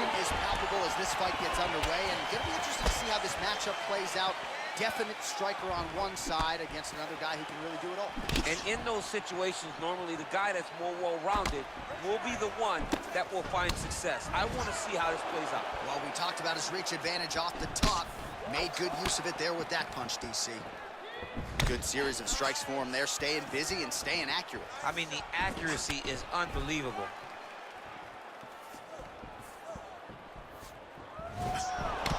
tension is palpable as this fight gets underway, and it's going to be interesting to see how this matchup plays out. Definite striker on one side against another guy who can really do it all. And in those situations, normally the guy that's more well-rounded will be the one that will find success. I want to see how this plays out. Well, we talked about his reach advantage off the top. Made good use of it there with that punch, DC. Good series of strikes for him there, staying busy and staying accurate. I mean, the accuracy is unbelievable.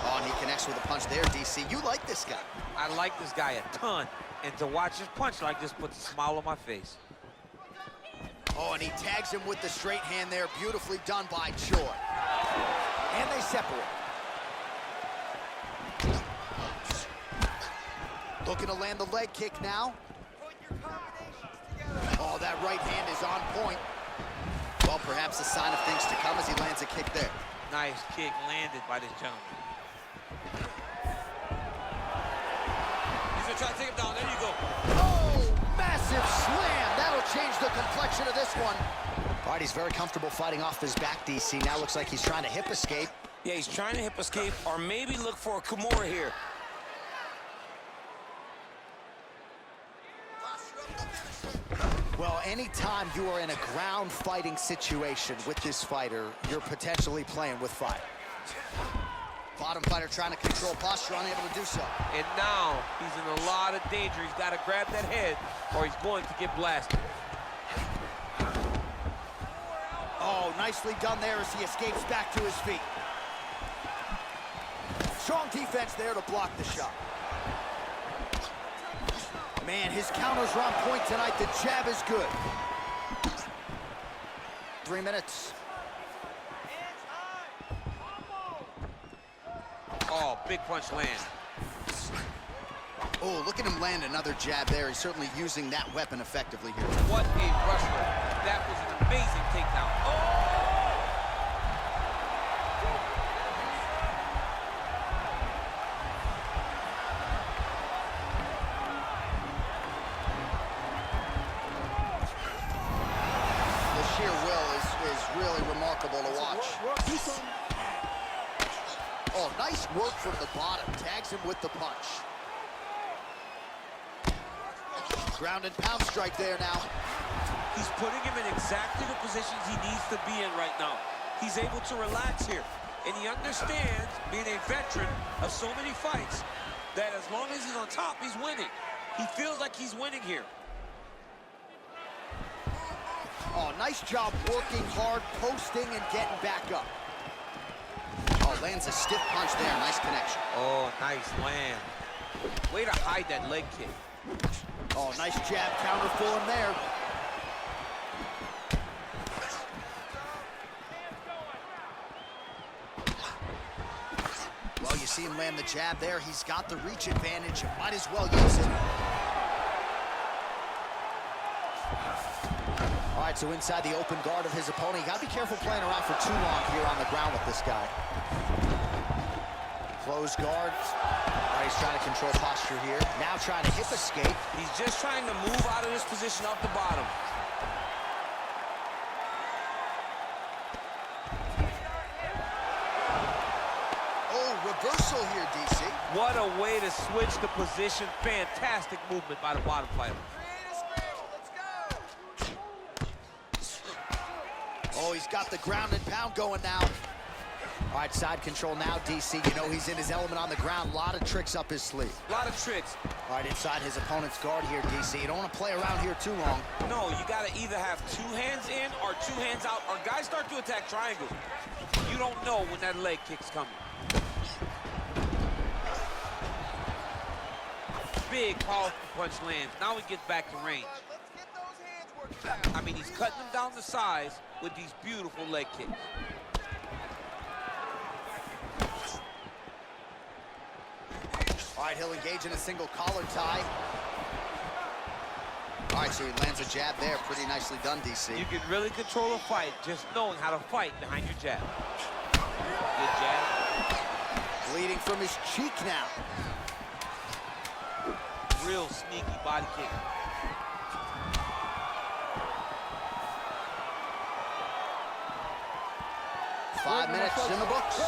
Oh, and he connects with a punch there, DC. You like this guy. I like this guy a ton, and to watch his punch like this puts a smile on my face. Oh, and he tags him with the straight hand there. Beautifully done by Choi. And they separate. Looking to land the leg kick now. Oh, that right hand is on point. Well, perhaps a sign of things to come as he lands a kick there. Nice kick landed by this gentleman. He's gonna try to take him down. There you go. Oh, massive slam. That'll change the complexion of this one. All right, he's very comfortable fighting off his back, DC. Now looks like he's trying to hip escape. Yeah, he's trying to hip escape or maybe look for a Kimura here. Well, anytime you are in a ground fighting situation with this fighter, you're potentially playing with fire. Bottom fighter trying to control posture, unable to do so. And now he's in a lot of danger. He's got to grab that head or he's going to get blasted. Oh, nicely done there as he escapes back to his feet. Strong defense there to block the shot. Man, his counters are on point tonight. The jab is good. 3 minutes. Oh, big punch land. Oh, look at him land another jab there. He's certainly using that weapon effectively here. What a wrestler. That was an amazing takedown. Oh! Really remarkable to watch. Oh, nice work from the bottom. Tags him with the punch. Ground and pound strike there now. He's putting him in exactly the positions he needs to be in right now. He's able to relax here. And he understands, being a veteran of so many fights, that as long as he's on top, he's winning. He feels like he's winning here. Oh, nice job working hard, posting, and getting back up. Oh, lands a stiff punch there. Nice connection. Oh, nice land. Way to hide that leg kick. Oh, nice jab counter for him there. Well, you see him land the jab there. He's got the reach advantage. Might as well use it. All right, so inside the open guard of his opponent. You gotta be careful playing around for too long here on the ground with this guy. Closed guard. All right, he's trying to control posture here. Now trying to hip escape. He's just trying to move out of this position up the bottom. Oh, reversal here, DC. What a way to switch the position. Fantastic movement by the bottom fighter. Oh, he's got the ground and pound going now. All right, side control now, DC. You know he's in his element on the ground. A lot of tricks up his sleeve. A lot of tricks. All right, inside his opponent's guard here, DC. You don't want to play around here too long. No, you got to either have 2 hands in or 2 hands out, or guys start to attack triangles. You don't know when that leg kick's coming. Big, powerful punch lands. Now he gets back to range. I mean, he's cutting them down to size with these beautiful leg kicks. All right, he'll engage in a single collar tie. All right, so he lands a jab there. Pretty nicely done, DC. You can really control a fight just knowing how to fight behind your jab. Good jab. Bleeding from his cheek now. Real sneaky body kick. 5 minutes in the books.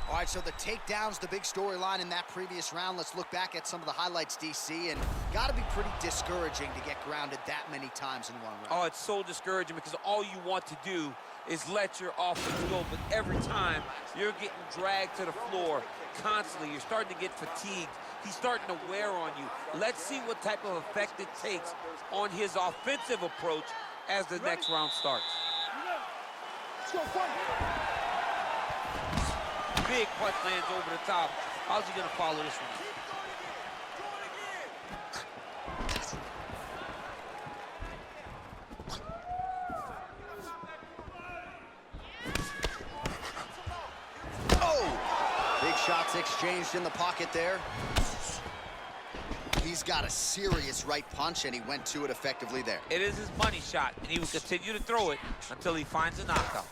All right, so the takedown's the big storyline in that previous round. Let's look back at some of the highlights, DC, and got to be pretty discouraging to get grounded that many times in one round. Oh, it's so discouraging because all you want to do is let your offense go, but every time you're getting dragged to the floor constantly, you're starting to get fatigued. He's starting to wear on you. Let's see what type of effect it takes on his offensive approach as the next round starts. Let's go, fight. Big punch lands over the top. How's he gonna follow this one? Oh! Big shots exchanged in the pocket there. He's got a serious right punch, and he went to it effectively there. It is his money shot, and he will continue to throw it until he finds a knockout.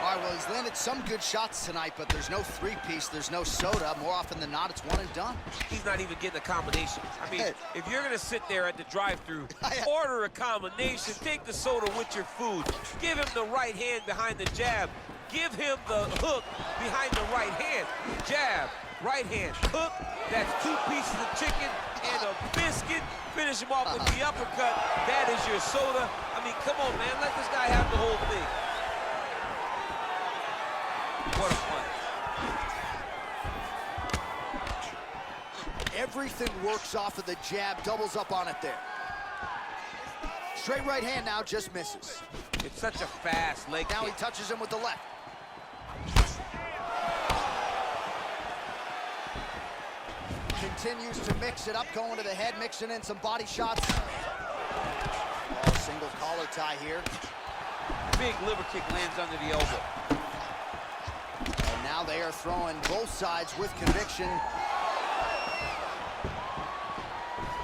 All right, well, he's landed some good shots tonight, but there's no three-piece, there's no soda. More often than not, it's one and done. He's not even getting a combination. I mean, if you're gonna sit there at the drive-thru, order a combination, take the soda with your food, give him the right hand behind the jab, give him the hook behind the right hand, jab, right hand, hook, that's 2 pieces of chicken and a biscuit, finish him off with the uppercut, that is your soda. I mean, come on, man, let this guy have the whole thing. What a punch. Everything works off of the jab, doubles up on it there. Straight right hand now, just misses. It's such a fast leg Now kick. he touches him with the left. Continues to mix it up, going to the head, mixing in some body shots. Oh, single collar tie here. Big liver kick lands under the elbow. And now they are throwing both sides with conviction.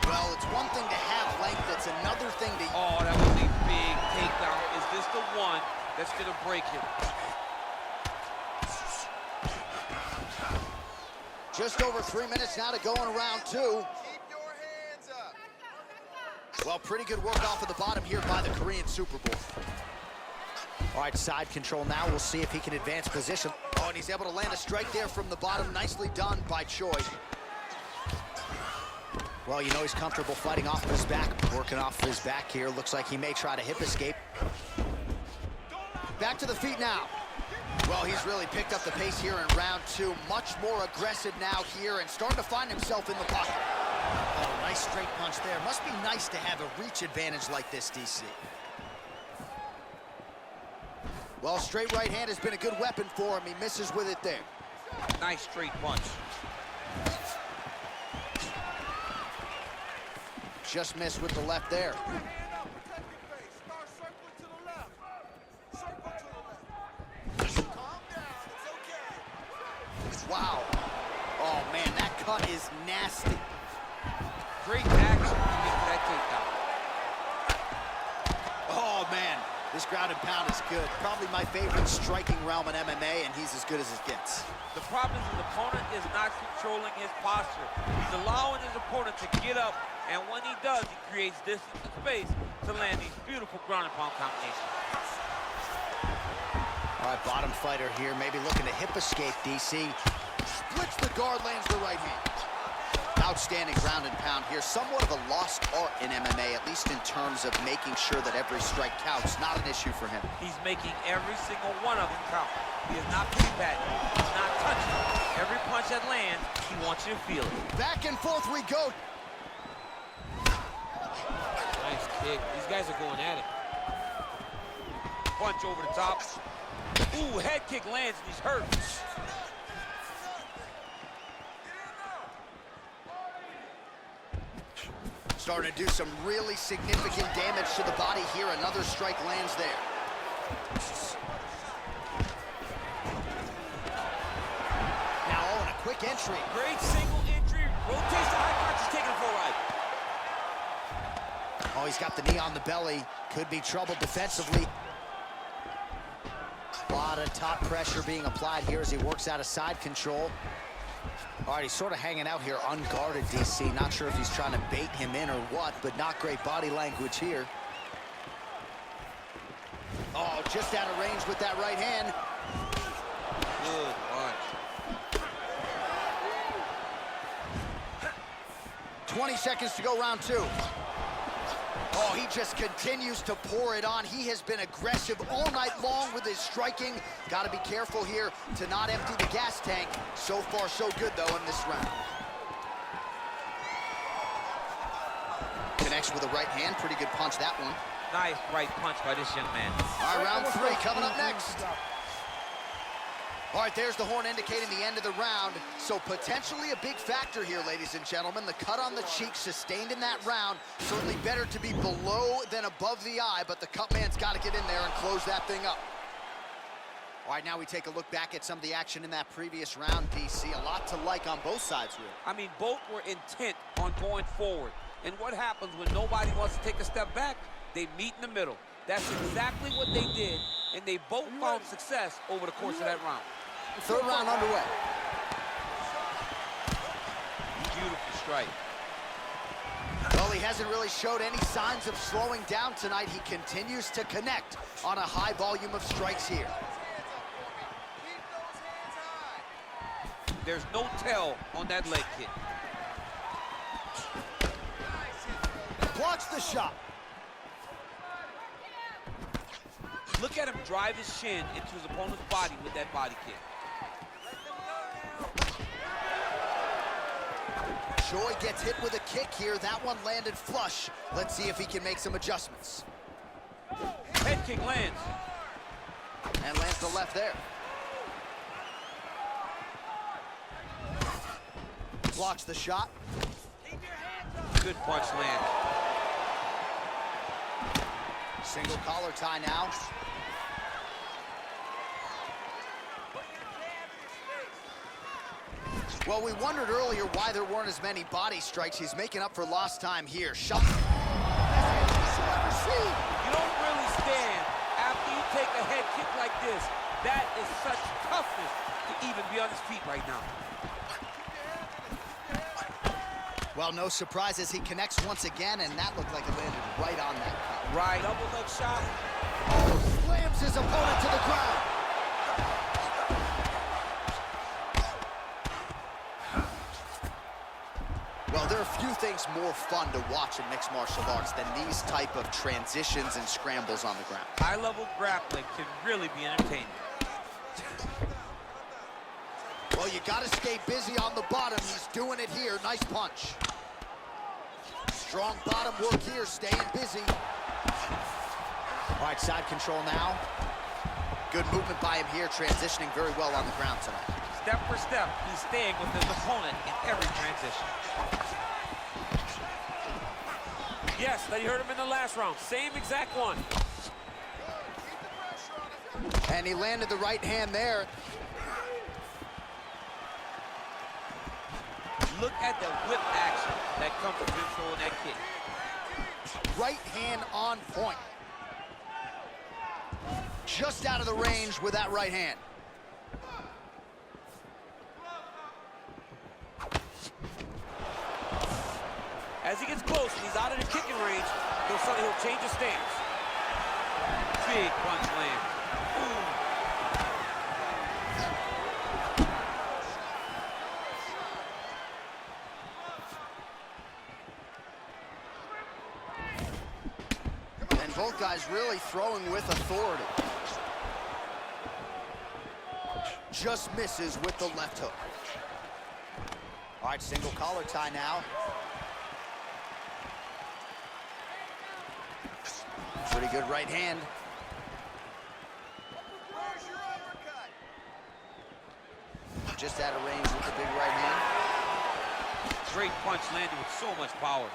Well, it's one thing to have length, it's another thing to... Oh, that was a big takedown. Is this the one that's gonna break him? Just over 3 minutes now to go in round 2. Keep your hands up. Well, pretty good work off of the bottom here by the Korean Super Bowl. All right, side control now. We'll see if he can advance position. Oh, and he's able to land a strike there from the bottom. Nicely done by Choi. Well, you know he's comfortable fighting off of his back. Working off of his back here. Looks like he may try to hip escape. Back to the feet now. Well, he's really picked up the pace here in round 2. Much more aggressive now here and starting to find himself in the pocket. Oh, nice straight punch there. Must be nice to have a reach advantage like this, DC. Well, straight right hand has been a good weapon for him. He misses with it there. Nice straight punch. Just missed with the left there. Wow. Oh, man, that cut is nasty. Great action to get to that takedown. Oh, man, this ground and pound is good. Probably my favorite striking realm in MMA, and he's as good as it gets. The problem is his opponent is not controlling his posture. He's allowing his opponent to get up, and when he does, he creates distance and space to land these beautiful ground and pound combinations. All right, bottom fighter here, maybe looking to hip escape, DC. Splits the guard, lands the right hand. Outstanding ground and pound here. Somewhat of a lost art in MMA, at least in terms of making sure that every strike counts. Not an issue for him. He's making every single one of them count. He is not piggyback. He's not touching. Every punch that lands, he wants you to feel it. Back and forth we go. Nice kick. These guys are going at it. Punch over the top. Ooh, head kick lands and he's hurt. Starting to do some really significant damage to the body here. Another strike lands there. Now, oh, and a quick entry. Great single entry. Rotates the high punch. He's taking it for a ride. Oh, he's got the knee on the belly. Could be trouble defensively. A lot of top pressure being applied here as he works out of side control. All right, he's sort of hanging out here unguarded, DC. Not sure if he's trying to bait him in or what, but not great body language here. Oh, just out of range with that right hand. Good punch. 20 seconds to go, round 2. Oh, he just continues to pour it on. He has been aggressive all night long with his striking. Got to be careful here to not empty the gas tank. So far, so good, though, in this round. Connects with a right hand. Pretty good punch, that one. Nice right punch by this young man. All right, round 3 coming up next. All right, there's the horn indicating the end of the round. So potentially a big factor here, ladies and gentlemen. The cut on the cheek sustained in that round. Certainly better to be below than above the eye, but the cut man's got to get in there and close that thing up. All right, now we take a look back at some of the action in that previous round, DC. A lot to like on both sides, really. I mean, both were intent on going forward. And what happens when nobody wants to take a step back? They meet in the middle. That's exactly what they did, and they both found success over the course of that round. Third round underway. Beautiful strike. Well, he hasn't really showed any signs of slowing down tonight. He continues to connect on a high volume of strikes here. There's no tell on that leg kick. Blocks the shot. Look at him drive his shin into his opponent's body with that body kick. Choi gets hit with a kick here. That one landed flush. Let's see if he can make some adjustments. Head kick lands. And lands the left there. Blocks the shot. Good punch land. Single collar tie now. Well, we wondered earlier why there weren't as many body strikes. He's making up for lost time here. Shot. You don't really stand after you take a head kick like this. That is such toughness to even be on his feet right now. Well, no surprise as he connects once again, and that looked like it landed right on that cut. Right, double leg shot. Oh, slams his opponent to the ground. Well, there are a few things more fun to watch in mixed martial arts than these type of transitions and scrambles on the ground. High-level grappling can really be entertaining. Well, you got to stay busy on the bottom. He's doing it here. Nice punch. Strong bottom work here, staying busy. All right, side control now. Good movement by him here, transitioning very well on the ground tonight. Step for step, he's staying with his opponent in every transition. Yes, they hurt him in the last round. Same exact one. And he landed the right hand there. Look at the whip action that comes from him throwing that kick. Right hand on point. Just out of the range with that right hand. As he gets close and he's out of the kicking range, he'll change his stance. Big punch land. And both guys really throwing with authority. Just misses with the left hook. All right, single collar tie now. Pretty good right hand. Just out of range with the big right hand. Great punch landed with so much power.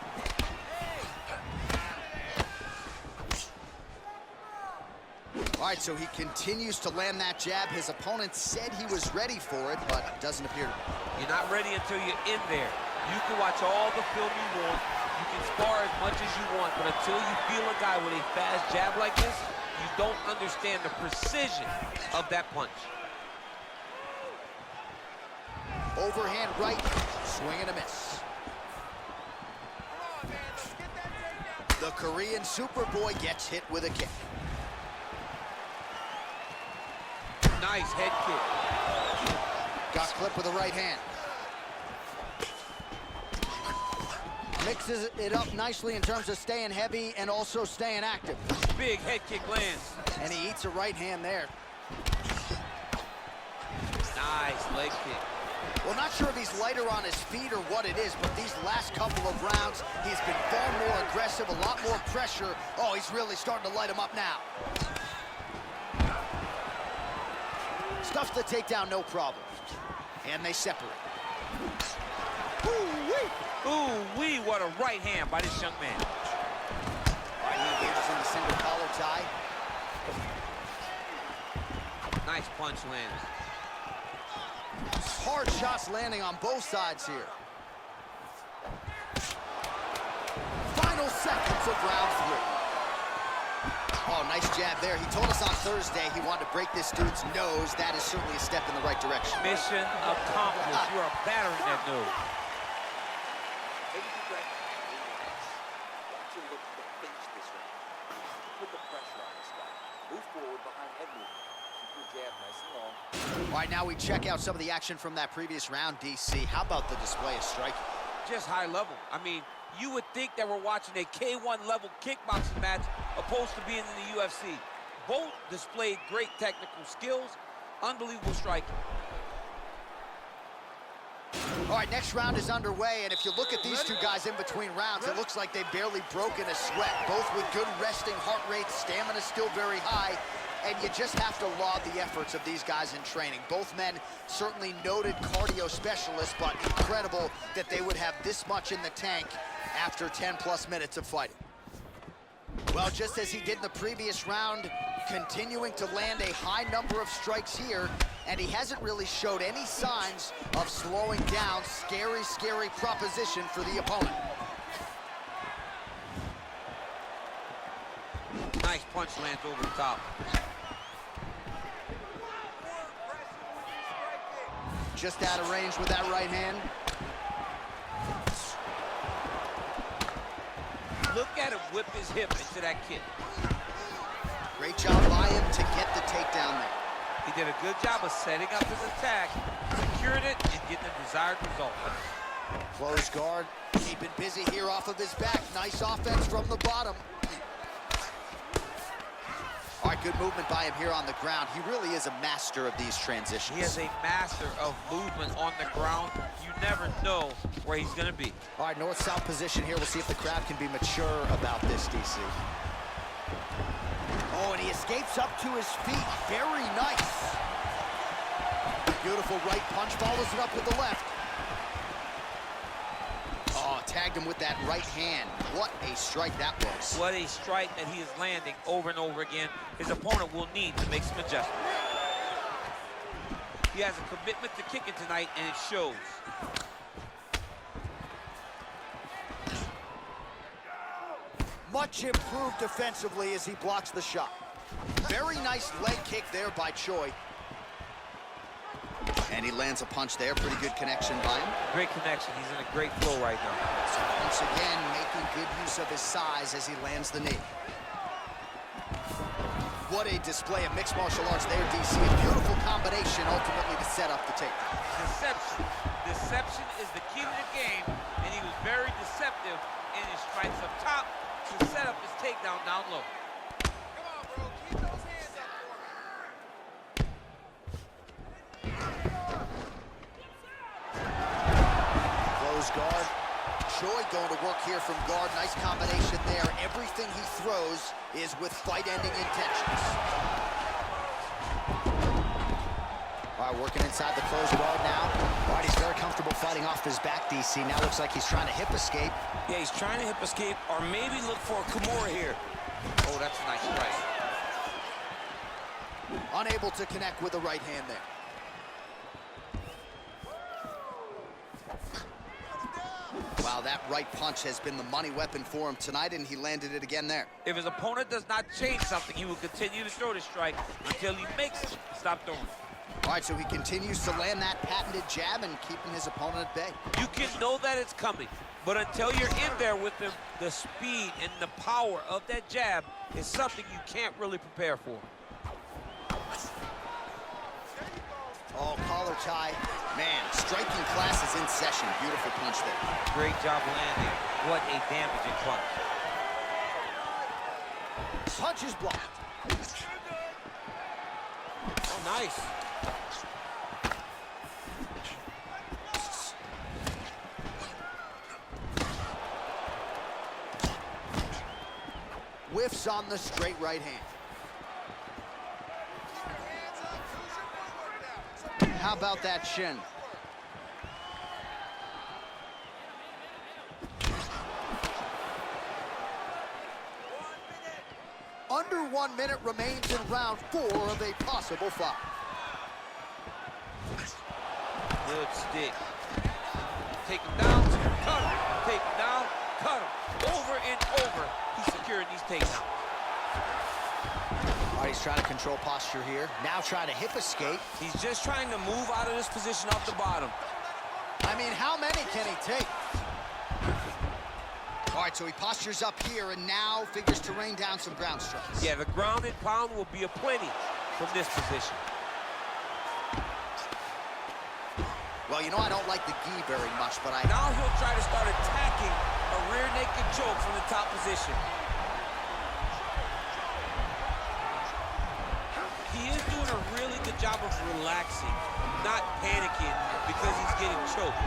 All right, so he continues to land that jab. His opponent said he was ready for it, but doesn't appear to be. You're not ready until you're in there. You can watch all the film you want. You can spar as much as you want, but until you feel a guy with a fast jab like this, you don't understand the precision of that punch. Overhand right, swing and a miss. The Korean Superboy gets hit with a kick. Nice head kick. Got clipped with a right hand. Mixes it up nicely in terms of staying heavy and also staying active. Big head kick lands. And he eats a right hand there. Nice leg kick. Well, not sure if he's lighter on his feet or what it is, but these last couple of rounds, he's been far more aggressive, a lot more pressure. Oh, he's really starting to light him up now. Stuffs the takedown, no problem. And they separate. Ooh-wee. Ooh-wee, what a right hand by this young man. All right, he engages in the single collar tie. Nice punch lands. Hard shots landing on both sides here. Final seconds of round 3. Oh, nice jab there. He told us on Thursday he wanted to break this dude's nose. That is certainly a step in the right direction. Mission accomplished. You are battering that nose. All right, now we check out some of the action from that previous round, DC. How about the display of striking? Just high level. I mean, you would think that we're watching a K1 level kickboxing match opposed to being in the UFC. Both displayed great technical skills, unbelievable striking. All right, next round is underway, and if you look at these two guys in between rounds, it looks like they've barely broken a sweat. Both with good resting heart rates, stamina still very high, and you just have to laud the efforts of these guys in training. Both men certainly noted cardio specialists, but incredible that they would have this much in the tank after 10+ minutes of fighting. Well, just as he did in the previous round, continuing to land a high number of strikes here, and he hasn't really showed any signs of slowing down. Scary, scary proposition for the opponent. Nice punch lands over the top. Just out of range with that right hand. Look at him whip his hip into that kick. Great job by him to get the takedown there. He did a good job of setting up his attack, secured it, and getting the desired result. Close guard, keeping busy here off of his back. Nice offense from the bottom. All right, good movement by him here on the ground. He really is a master of these transitions. He is a master of movement on the ground. You never know where he's going to be. All right, north-south position here. We'll see if the crowd can be mature about this, DC. Oh, and he escapes up to his feet. Very nice. Beautiful right punch, follows it up with the left. Oh, tagged him with that right hand. What a strike that was. What a strike that he is landing over and over again. His opponent will need to make some adjustments. He has a commitment to kicking tonight, and it shows. Much improved defensively as he blocks the shot. Very nice leg kick there by Choi. And he lands a punch there. Pretty good connection by him. Great connection. He's in a great flow right now. So once again, making good use of his size as he lands the knee. What a display of mixed martial arts there, DC. A beautiful combination ultimately to set up the takedown. Deception. Deception is the key to the game, and he was very deceptive in his strikes up top to set up his takedown down low. Come on, bro. Keep those hands up for me. Close guard. Choi going to work here from guard. Nice combination there. Everything he throws is with fight-ending intentions. All right, working inside the closed guard now. All right, he's very comfortable fighting off his back, DC. Now looks like he's trying to hip escape. Yeah, he's trying to hip escape or maybe look for a Kimura here. Oh, that's a nice strike. Unable to connect with the right hand there. Wow, that right punch has been the money weapon for him tonight, and he landed it again there. If his opponent does not change something, he will continue to throw the strike until he makes it stop throwing. All right, so he continues to land that patented jab and keeping his opponent at bay. You can know that it's coming, but until you're in there with him, the speed and the power of that jab is something you can't really prepare for. Oh, collar tie. Man, striking class is in session. Beautiful punch there. Great job landing. What a damaging punch. Punch is blocked. Oh, nice. Whiffs on the straight right hand. How about that shin? Under 1 minute remains in round 4 of a possible fight. Good stick. Take him down, cut him. Take him down, cut him. Over and over, he's securing these takedowns. All right, he's trying to control posture here. Now trying to hip escape. He's just trying to move out of this position off the bottom. I mean, how many can he take? All right, so he postures up here and now figures to rain down some ground strikes. Yeah, the ground and pound will be aplenty from this position. Well, you know, I don't like the gi very much, but Now he'll try to start attacking a rear naked choke from the top position. He is doing a really good job of relaxing, not panicking because he's getting choked.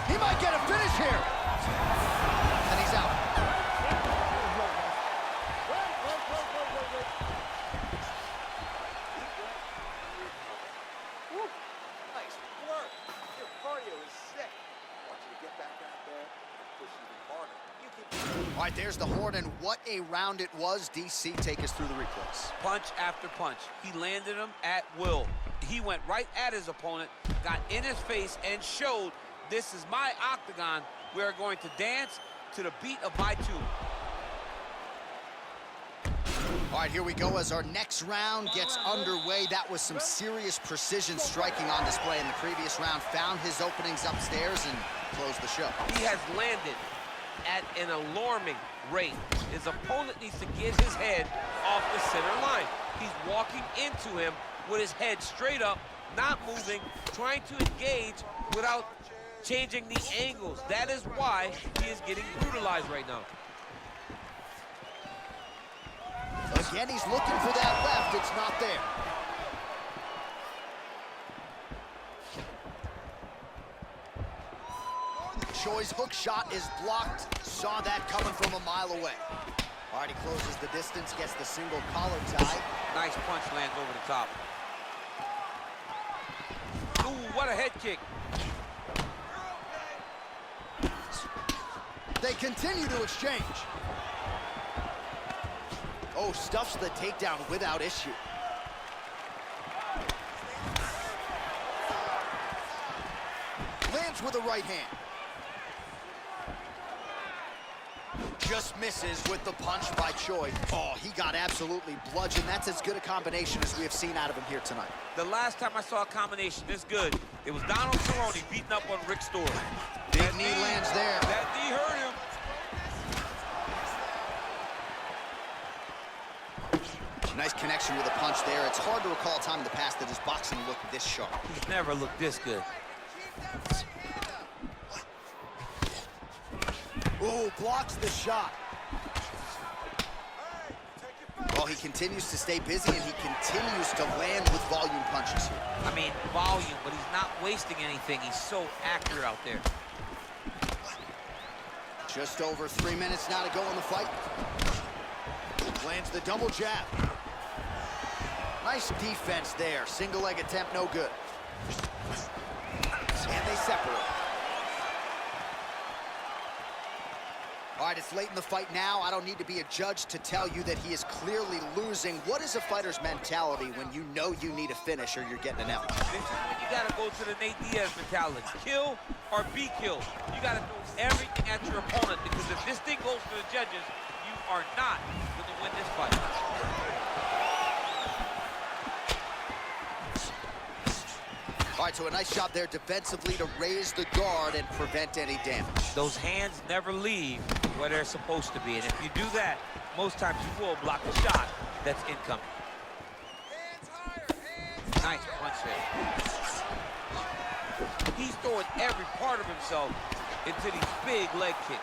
he might get a finish here. And he's out. Nice work. Your cardio is sick. I want you to get back out there and push even harder. You can... All right, there's the horn, and what a round it was. DC, take us through the replays. Punch after punch. He landed him at will. He went right at his opponent, got in his face, and showed this is my octagon. We are going to dance to the beat of my tune. All right, here we go as our next round gets underway. That was some serious precision striking on display in the previous round. Found his openings upstairs and closed the show. He has landed at an alarming rate. His opponent needs to get his head off the center line. He's walking into him with his head straight up, not moving, trying to engage without changing the angles. That is why he is getting brutalized right now. Again, he's looking for that left. It's not there. Choi's hook shot is blocked. Saw that coming from a mile away. All right, he closes the distance, gets the single collar tie. Nice punch lands over the top. Ooh, what a head kick. They continue to exchange. Oh, stuffs the takedown without issue. Lands with a right hand. Just misses with the punch by Choi. Oh, he got absolutely bludgeoned. That's as good a combination as we have seen out of him here tonight. The last time I saw a combination this good, it was Donald Cerrone beating up on Rick Story. Big knee lands there. That knee hurt him. Nice connection with a punch there. It's hard to recall a time in the past that his boxing looked this sharp. He's never looked this good. Ooh, blocks the shot. Well, he continues to stay busy, and he continues to land with volume punches here. I mean, volume, but he's not wasting anything. He's so accurate out there. Just over 3 minutes now to go in the fight. Lands the double jab. Nice defense there. Single leg attempt, no good. And they separate. All right, it's late in the fight now. I don't need to be a judge to tell you that he is clearly losing. What is a fighter's mentality when you know you need a finish or you're getting an L? This is when you got to go to the Nate Diaz mentality. Kill or be killed. You got to throw everything at your opponent, because if this thing goes to the judges, you are not going to win this fight. so a nice job there defensively to raise the guard and prevent any damage. Those hands never leave where they're supposed to be. And if you do that, most times you will block a shot that's incoming. Nice punch there. He's throwing every part of himself into these big leg kicks.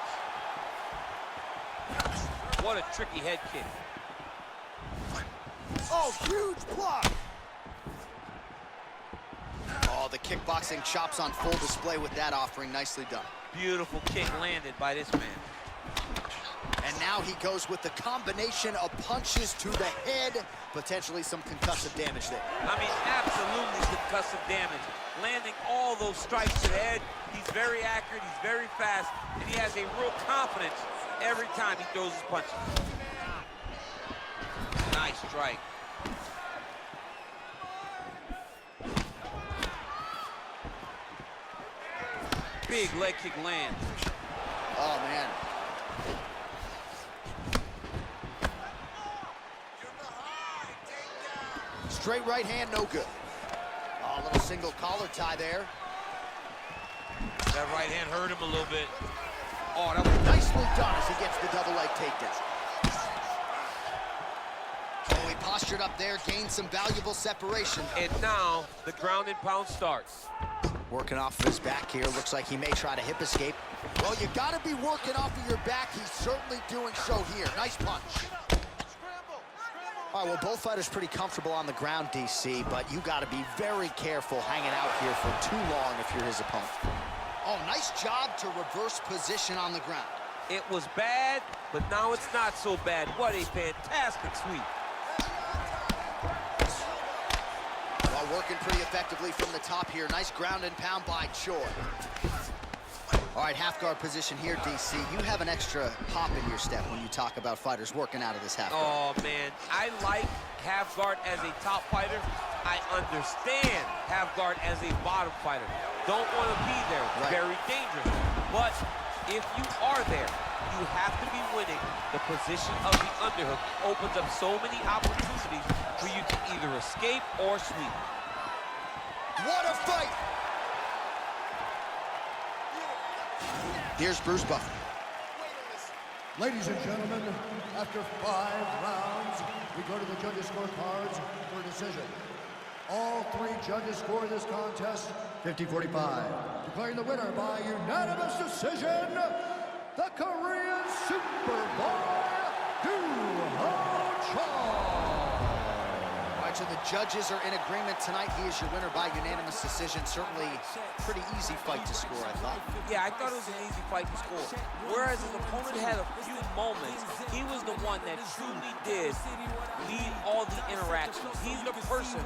What a tricky head kick. Oh, huge block. Oh, the kickboxing chops on full display with that offering. Nicely done. Beautiful kick landed by this man. And now he goes with the combination of punches to the head, potentially some concussive damage there. I mean, absolutely concussive damage. Landing all those strikes to the head. He's very accurate, he's very fast, and he has a real confidence every time he throws his punches. Nice strike. Big leg kick lands. Oh, man. Straight right hand, no good. Oh, a little single collar tie there. That right hand hurt him a little bit. Oh, that was nicely done as he gets the double leg takedown. Oh, he postured up there, gained some valuable separation. And now the ground and pound starts. Working off of his back here. Looks like he may try to hip escape. Well, you got to be working off of your back. He's certainly doing so here. Nice punch. All right, well, both fighters pretty comfortable on the ground, DC, but you got to be very careful hanging out here for too long if you're his opponent. Oh, nice job to reverse position on the ground. It was bad, but now it's not so bad. What a fantastic sweep. Well, working pretty effectively from the top here. Nice ground and pound by Choi. All right, half guard position here, DC. You have an extra hop in your step when you talk about fighters working out of this half guard. Oh, man, I like half guard as a top fighter. I understand half guard as a bottom fighter. Don't want to be there. Right. Very dangerous. But if you are there, you have to be winning. The position of the underhook opens up so many opportunities for you to either escape or sweep. What a fight! Here's Bruce Buffer. Ladies and gentlemen, after 5 rounds, we go to the judges' scorecards for a decision. All 3 judges score this contest 50-45. Declaring the winner by unanimous decision, the Korean Superboy, Doohochoi. All right, so the judges are in agreement tonight. He is your winner by unanimous decision. Certainly pretty easy fight to score, I thought. Yeah, I thought it was an easy fight to score. Whereas his opponent had a few moments, he was the one that truly did lead all the interactions. He's the person